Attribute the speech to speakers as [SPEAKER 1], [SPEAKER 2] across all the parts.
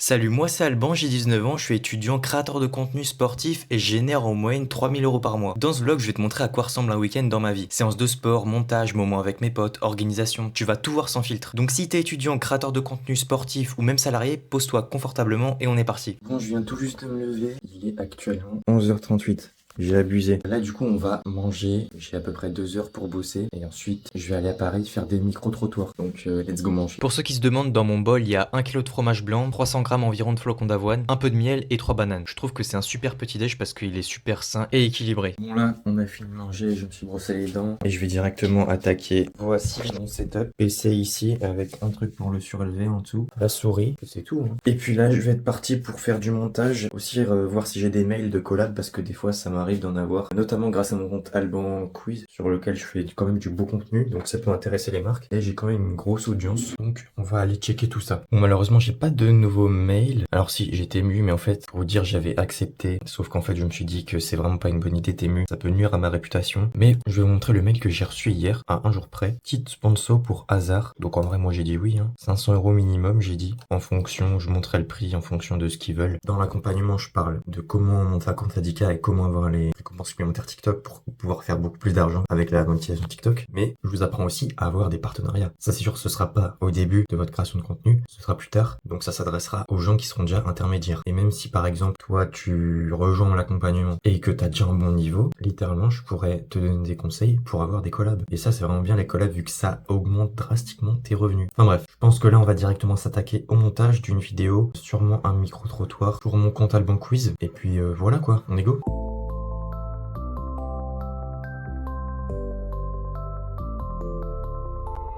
[SPEAKER 1] Salut, moi c'est Alban, j'ai 19 ans, je suis étudiant créateur de contenu sportif et je génère en moyenne 3000 € par mois. Dans ce vlog, je vais te montrer à quoi ressemble un week-end dans ma vie. Séance de sport, montage, moments avec mes potes, organisation, tu vas tout voir sans filtre. Donc si t'es étudiant, créateur de contenu sportif ou même salarié, pose-toi confortablement et on est parti.
[SPEAKER 2] Bon, je viens tout juste de me lever. Il est actuellement 11h38. J'ai abusé. Là, du coup, on va manger. J'ai à peu près 2 heures pour bosser. Et ensuite, je vais aller à Paris faire des micro-trottoirs. Donc, let's go manger.
[SPEAKER 1] Pour ceux qui se demandent, dans mon bol, il y a 1 kg de fromage blanc, 300 g environ de flocons d'avoine, un peu de miel et 3 bananes. Je trouve que c'est un super petit déj parce qu'il est super sain et équilibré.
[SPEAKER 2] Bon, là, on a fini de manger. Je me suis brossé les dents. Et je vais directement attaquer. Voici mon setup. PC ici avec un truc pour le surélever en dessous. La souris. C'est tout. Hein. Et puis là, je vais être parti pour faire du montage. Aussi, voir si j'ai des mails de collab parce que des fois, ça m'arrive d'en avoir. Notamment grâce à mon compte Alban Quiz sur lequel je fais quand même du beau contenu. Donc, ça peut intéresser les marques. Et j'ai quand même une grosse audience. Donc, on va aller checker tout ça. Bon, malheureusement, j'ai pas de nouveaux mails. Alors si, j'ai Temu, mais en fait, pour vous dire, j'avais accepté. Sauf qu'en fait, je me suis dit que c'est vraiment pas une bonne idée Temu. Ça peut nuire à ma réputation. Mais je vais vous montrer le mail que j'ai reçu hier, à un jour près. Petite sponsor pour hasard. Donc en vrai, moi, j'ai dit oui. 500 € minimum, j'ai dit. En fonction, je montrerai le prix en fonction de ce qu'ils veulent. Dans l'accompagnement, je parle de comment monter un compte syndicat et comment avoir les récompenses supplémentaires TikTok pour pouvoir faire beaucoup plus d'argent avec la monétisation TikTok. Mais je vous apprends aussi à avoir des partenariats. Ça, c'est sûr, ce sera pas au début de votre création de contenu, ce sera plus tard. Donc ça s'adressera aux gens qui seront déjà intermédiaires. Et même si par exemple, toi, tu rejoins l'accompagnement et que tu as déjà un bon niveau, littéralement, je pourrais te donner des conseils pour avoir des collabs. Et ça, c'est vraiment bien les collabs vu que ça augmente drastiquement tes revenus. Enfin bref, je pense que là, on va directement s'attaquer au montage d'une vidéo, sûrement un micro-trottoir pour mon compte Alban Quiz. Et puis voilà quoi, on est go.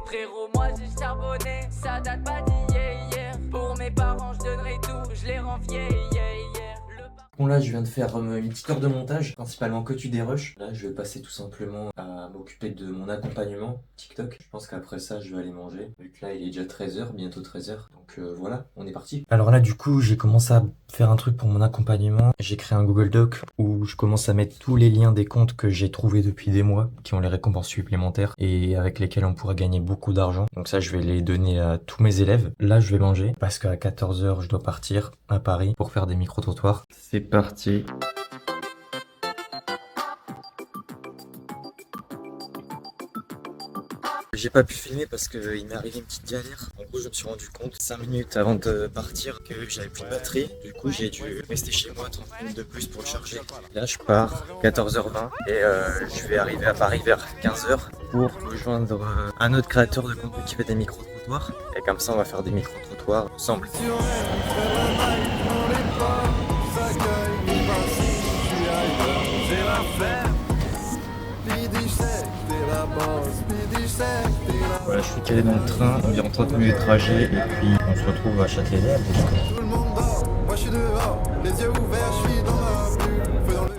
[SPEAKER 3] Frérot, moi j'ai charbonné, ça date pas d'hier. Pour mes parents, je donnerai tout, je les rends fiers.
[SPEAKER 2] Bon là je viens de faire une petite heure de montage, principalement que tu des rushs. Là je vais passer tout simplement à m'occuper de mon accompagnement TikTok. Je pense qu'après ça je vais aller manger, vu que là il est déjà 13h, bientôt 13h. Donc voilà, on est parti. Alors là du coup j'ai commencé à faire un truc pour mon accompagnement. J'ai créé un Google Doc où je commence à mettre tous les liens des comptes que j'ai trouvés depuis des mois, qui ont les récompenses supplémentaires et avec lesquels on pourra gagner beaucoup d'argent. Donc ça je vais les donner à tous mes élèves. Là je vais manger parce qu'à 14h je dois partir à Paris pour faire des micro-trottoirs. C'est parti. J'ai pas pu filmer parce qu'il m'est arrivé une petite galère. En gros, je me suis rendu compte 5 minutes avant de partir que j'avais plus de batterie. Du coup, j'ai dû rester chez moi 30 minutes de plus pour le charger. Là, je pars 14h20 et je vais arriver à Paris vers 15h pour rejoindre un autre créateur de contenu qui fait des micro-trottoirs. Et comme ça, on va faire des micro-trottoirs ensemble. Voilà, je suis calé dans le train, environ 30 minutes de trajet et puis on se retrouve à Châtelet-Léal. Là,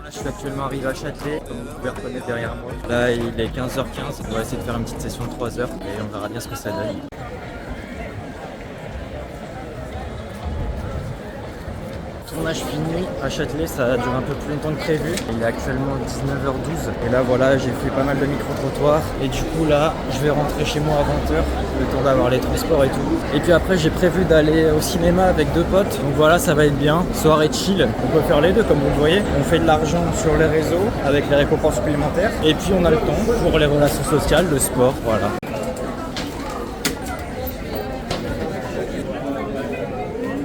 [SPEAKER 2] je suis actuellement arrivé à Châtelet, comme vous pouvez reconnaître derrière moi. Là, il est 15h15, on va essayer de faire une petite session de 3 heures et on verra bien ce que ça donne. Tournage fini à Châtelet, ça a duré un peu plus longtemps que prévu. Il est actuellement 19h12 et là voilà, j'ai fait pas mal de micro-trottoirs et du coup là je vais rentrer chez moi à 20h, le temps d'avoir les transports et tout. Et puis après j'ai prévu d'aller au cinéma avec 2 potes, donc voilà, ça va être bien. Soirée chill, on peut faire les deux comme vous le voyez. On fait de l'argent sur les réseaux avec les récompenses supplémentaires et puis on a le temps pour les relations sociales, le sport, voilà.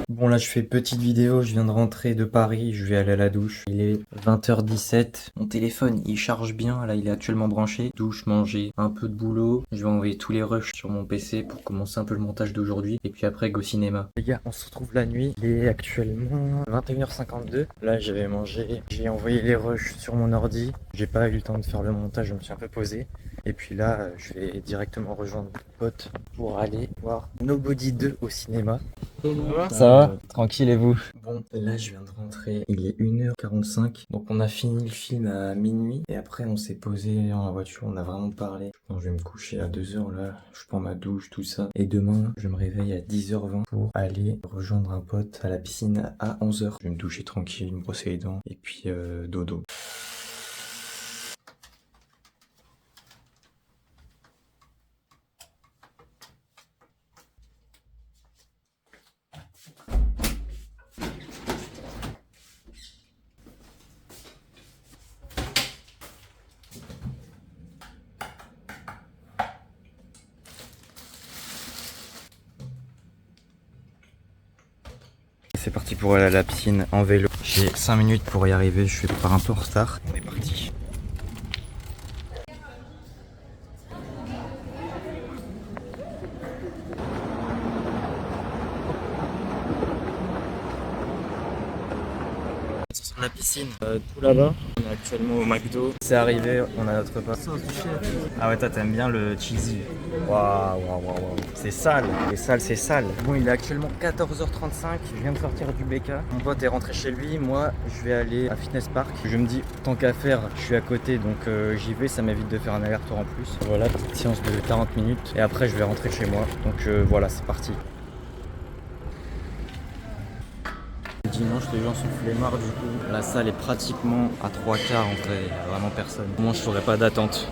[SPEAKER 2] Bon là je fais petite vidéo, je viens de rentrer de Paris, je vais aller à la douche. Il est 20h17, mon téléphone il charge bien, là il est actuellement branché. Douche, manger, un peu de boulot. Je vais envoyer tous les rushs sur mon PC pour commencer un peu le montage d'aujourd'hui. Et puis après go cinéma. Les gars, on se retrouve la nuit, il est actuellement 21h52. Là j'avais mangé, j'ai envoyé les rushs sur mon ordi. J'ai pas eu le temps de faire le montage, je me suis un peu posé. Et puis là, je vais directement rejoindre mon pote pour aller voir Nobody 2 au cinéma. Ça va? Tranquille et vous? Bon, là je viens de rentrer, il est 1h45. Donc on a fini le film à minuit. Et après on s'est posé dans la voiture, on a vraiment parlé. Je pense que je vais me coucher à 2h là, je prends ma douche, tout ça. Et demain, je me réveille à 10h20 pour aller rejoindre un pote à la piscine à 11h. Je vais me doucher tranquille, me brosser les dents et puis dodo. C'est parti pour aller à la piscine en vélo. J'ai 5 minutes pour y arriver, je suis par un peu en retard. On est parti. Sur la piscine, tout là-bas. On est actuellement au McDo. C'est arrivé, on a notre repas. Ah ouais, toi t'aimes bien le cheesy. Waouh. C'est sale, c'est sale. Bon, il est actuellement 14h35. Je viens de sortir du BK. Mon pote est rentré chez lui. Moi, je vais aller à Fitness Park. Je me dis, tant qu'à faire, je suis à côté donc j'y vais. Ça m'évite de faire un aller-retour en plus. Voilà, petite séance de 40 minutes. Et après, je vais rentrer chez moi. Donc voilà, c'est parti. Dimanche, les gens sont flemmards du coup. La salle est pratiquement à 3/4 en vrai, il n'y a vraiment personne. Moi, je ferai pas d'attente.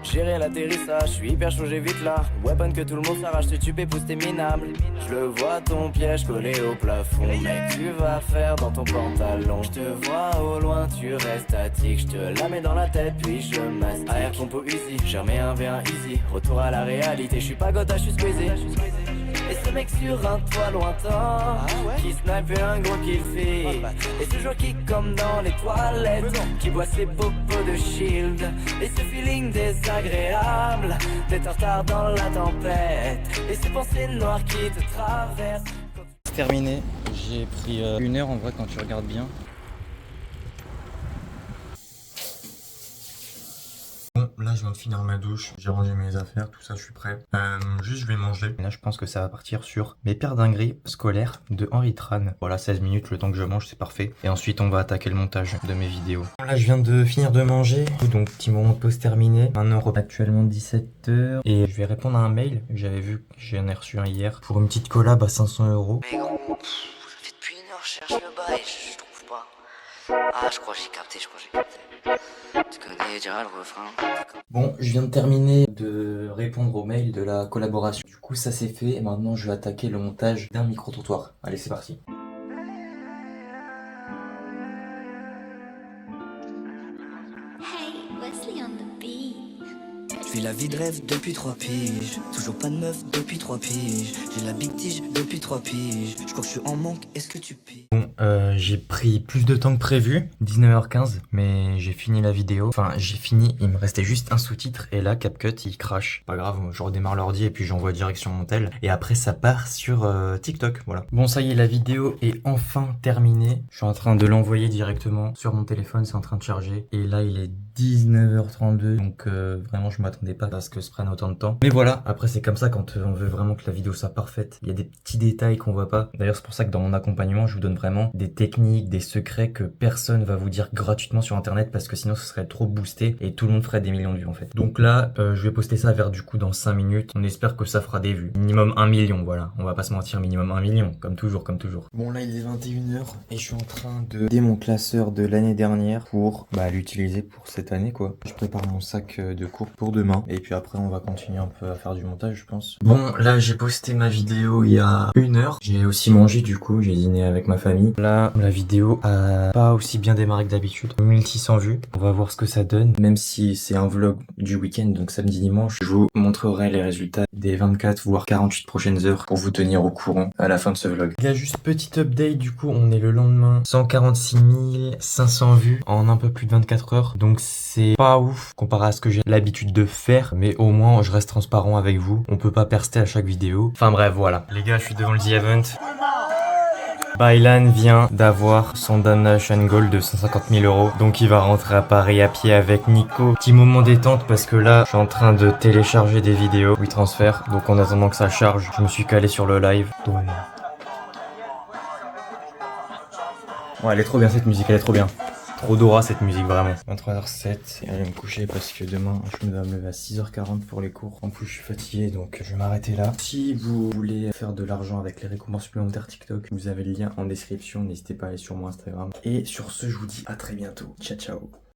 [SPEAKER 4] Gérer l'atterrissage, je suis hyper chaud, j'ai vite là. Weapon que tout le monde s'arrache, te tube et pousse tes minables. Je le vois ton piège collé au plafond. Mec, tu vas faire dans ton pantalon. Je te vois au loin, tu restes statique. Je te la mets dans la tête, puis je mastique. AR compo easy, j'ai remis un V1 easy. Retour à la réalité, je suis pas gotha, je suis squeezé. Et ce mec sur un toit lointain qui snipe un gros kill fait. Et ce joueur qui comme dans les toilettes qui boit ses popos de shield. Et ce feeling désagréable d'être en retard dans la tempête. Et ces pensées noires qui te traversent.
[SPEAKER 2] C'est terminé, j'ai pris 1 heure en vrai quand tu regardes bien. Bon, là je viens de finir ma douche, j'ai rangé mes affaires, tout ça, je suis prêt. Juste je vais manger. Là je pense que ça va partir sur mes paires dingueries scolaires de Henri Tran. Voilà, 16 minutes, le temps que je mange, c'est parfait. Et ensuite on va attaquer le montage de mes vidéos. Là je viens de finir de manger, donc petit moment de pause terminé. Maintenant actuellement 17h. Et je vais répondre à un mail, j'avais vu que j'en ai reçu un hier, pour une petite collab à 500 €.
[SPEAKER 5] Mais gros, ça fait depuis 1 heure, je cherche le bail, je trouve pas. Ah, je crois que j'ai capté. Tu connais déjà le refrain.
[SPEAKER 2] Bon, je viens de terminer de répondre au mail de la collaboration. Du coup, ça c'est fait et maintenant je vais attaquer le montage d'un micro-trottoir. Allez, c'est parti.
[SPEAKER 6] Hey, Wesley on the beat.
[SPEAKER 5] Je vis la vie de rêve depuis 3 piges. Toujours pas de meuf depuis 3 piges. J'ai la big tige depuis 3 piges. Je crois que je suis en manque, est-ce que tu piges?
[SPEAKER 2] Bon, j'ai pris plus de temps que prévu, 19h15, mais j'ai fini la vidéo. Enfin, j'ai fini, il me restait juste un sous-titre et là, CapCut, il crash. Pas grave, je redémarre l'ordi et puis j'envoie direction mon tel. Et après, ça part sur TikTok, voilà. Bon, ça y est, la vidéo est enfin terminée. Je suis en train de l'envoyer directement sur mon téléphone, c'est en train de charger. Et là, il est 19h32, donc vraiment, je m'attendais pas à ce que ça prenne autant de temps. Mais voilà, après, c'est comme ça quand on veut vraiment que la vidéo soit parfaite. Il y a des petits détails qu'on voit pas. D'ailleurs, c'est pour ça que dans mon accompagnement, je vous donne vraiment des techniques, des secrets que personne va vous dire gratuitement sur internet parce que sinon ce serait trop boosté et tout le monde ferait des millions de vues en fait. Donc là, je vais poster ça vers du coup dans 5 minutes. On espère que ça fera des vues. Minimum 1 million, voilà. On va pas se mentir, minimum 1 million, comme toujours, comme toujours. Bon là, il est 21h et je suis en train de vider mon classeur de l'année dernière pour l'utiliser pour cette année quoi. Je prépare mon sac de cours pour demain et puis après on va continuer un peu à faire du montage je pense. Bon là, j'ai posté ma vidéo il y a 1 heure. J'ai aussi mangé du coup, j'ai dîné avec ma famille. Là, la vidéo a pas aussi bien démarré que d'habitude. 1600 vues. On va voir ce que ça donne. Même si c'est un vlog du week-end, donc samedi dimanche, je vous montrerai les résultats des 24 voire 48 prochaines heures pour vous tenir au courant à la fin de ce vlog. Il y a juste petite update, du coup, on est le lendemain. 146 500 vues en un peu plus de 24 heures. Donc c'est pas ouf comparé à ce que j'ai l'habitude de faire, mais au moins je reste transparent avec vous. On peut pas perster à chaque vidéo. Enfin bref, voilà. Les gars, je suis devant le The Event. Bailan vient d'avoir son Damnation Gold de 150 000 €. Donc il va rentrer à Paris à pied avec Nico. Petit moment détente parce que là, je suis en train de télécharger des vidéos. Oui, transfert. Donc en attendant que ça charge, je me suis calé sur le live. Donc... ouais, elle est trop bien cette musique, elle est trop bien. Trop Dora cette musique vraiment. 23h07 et aller me coucher parce que demain je dois me lever à 6h40 pour les cours. En plus je suis fatigué donc je vais m'arrêter là. Si vous voulez faire de l'argent avec les récompenses supplémentaires TikTok, vous avez le lien en description. N'hésitez pas à aller sur mon Instagram. Et sur ce je vous dis à très bientôt. Ciao ciao.